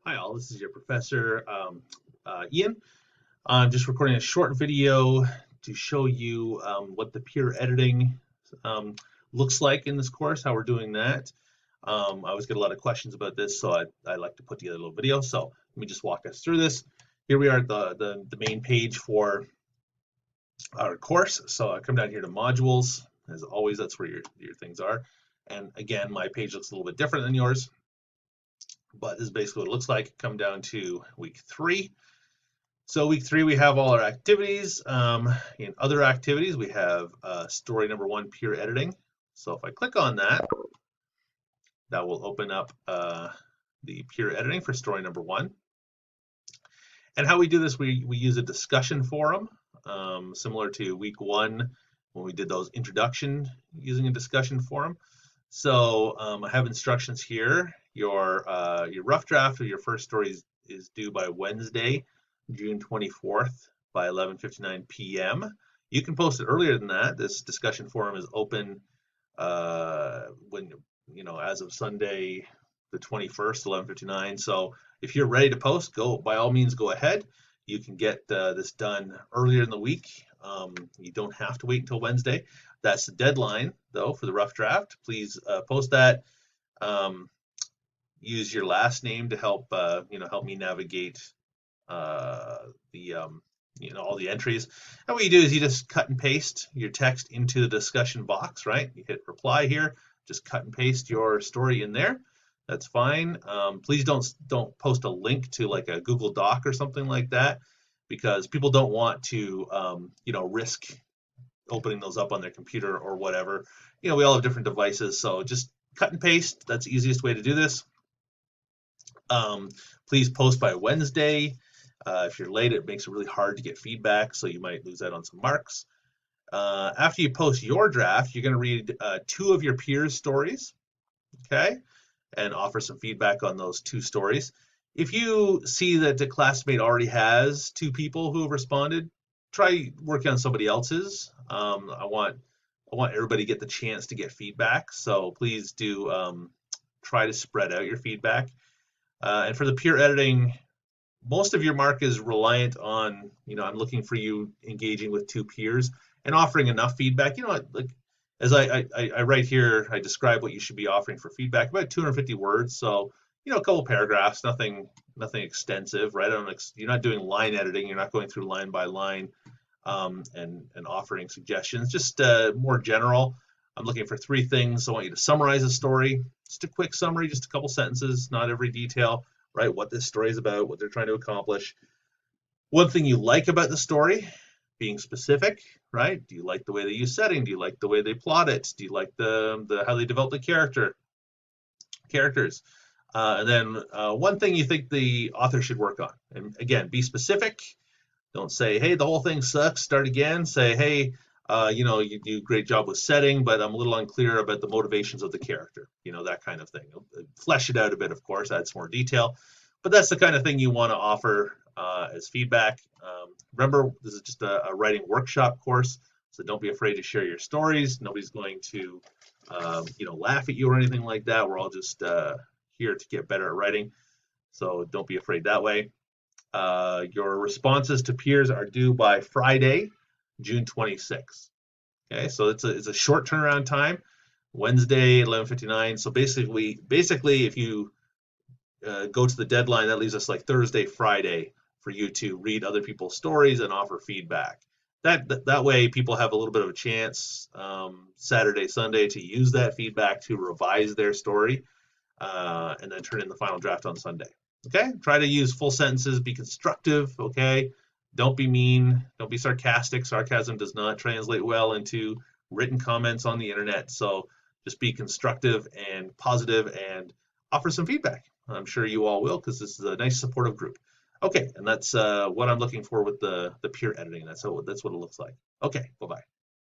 Hi all, this is your professor, Ian. I'm just recording a short video to show you what the peer editing um, looks like in this course, how we're doing that. I always get a lot of questions about this, so I like to put together a little video. So let me just walk us through this. Here we are at the main page for our course. So I come down here to modules. As always, that's where your things are. And again, my page looks a little bit different than yours, but this is basically what it looks like. Come down to week 3. So week 3, we have all our activities. In other activities, we have story number 1, peer editing. So if I click on that, that will open up the peer editing for story number 1. And how we do this, we use a discussion forum, similar to week 1 when we did those introduction using a discussion forum. So I have instructions here. Your rough draft of your first story is due by Wednesday, June 24th by 11:59 p.m. You can post it earlier than that. This discussion forum is open when as of Sunday the 21st, 11:59. So if you're ready to post, go by all means go ahead. You can get this done earlier in the week. You don't have to wait until Wednesday. That's the deadline, though, for the rough draft. Please post that. Use your last name to help help me navigate all the entries. And what you do is you just cut and paste your text into the discussion box, right? You hit reply here, just cut and paste your story in there. That's fine. Please don't post a link to like a Google Doc or something like that, because people don't want to risk opening those up on their computer or whatever. We all have different devices, so just cut and paste. That's the easiest way to do this. Please post by Wednesday. If you're late, it makes it really hard to get feedback, so you might lose out on some marks. After you post your draft, you're going to read 2 of your peers' stories, okay, and offer some feedback on those 2 stories. If you see that the classmate already has 2 people who have responded, try working on somebody else's. I want everybody to get the chance to get feedback, so please do try to spread out your feedback. And for the peer editing, most of your mark is reliant on, I'm looking for you engaging with 2 peers and offering enough feedback. Like as I write here, I describe what you should be offering for feedback, about 250 words. So, a couple paragraphs, nothing extensive, right? You're not doing line editing. You're not going through line by line and offering suggestions, just more general. I'm looking for 3 things. I want you to summarize a story, just a quick summary, just a couple sentences, not every detail, right? What this story is about, what they're trying to accomplish. One thing you like about the story, being specific, right? Do you like the way they use setting? Do you like the way they plot it? Do you like the how they develop the characters? And then one thing you think the author should work on. And again, be specific. Don't say, hey, the whole thing sucks. Start again. Say, hey, you do a great job with setting, but I'm a little unclear about the motivations of the character, that kind of thing. Flesh it out a bit, of course, add some more detail, but that's the kind of thing you want to offer as feedback. Remember, this is just a writing workshop course, so don't be afraid to share your stories. Nobody's going to, laugh at you or anything like that. We're all just here to get better at writing, so don't be afraid that way. Your responses to peers are due by Friday, June 26th. Okay, so it's a short turnaround time. Wednesday, 11:59. So basically, if you go to the deadline, that leaves us like Thursday, Friday for you to read other people's stories and offer feedback. That way, people have a little bit of a chance Saturday, Sunday to use that feedback to revise their story and then turn in the final draft on Sunday. Okay, try to use full sentences, be constructive, okay? Don't be mean, don't be sarcastic. Sarcasm does not translate well into written comments on the internet. So just be constructive and positive and offer some feedback. I'm sure you all will, because this is a nice supportive group. Okay, and that's what I'm looking for with the peer editing. That's what it looks like. Okay, bye-bye.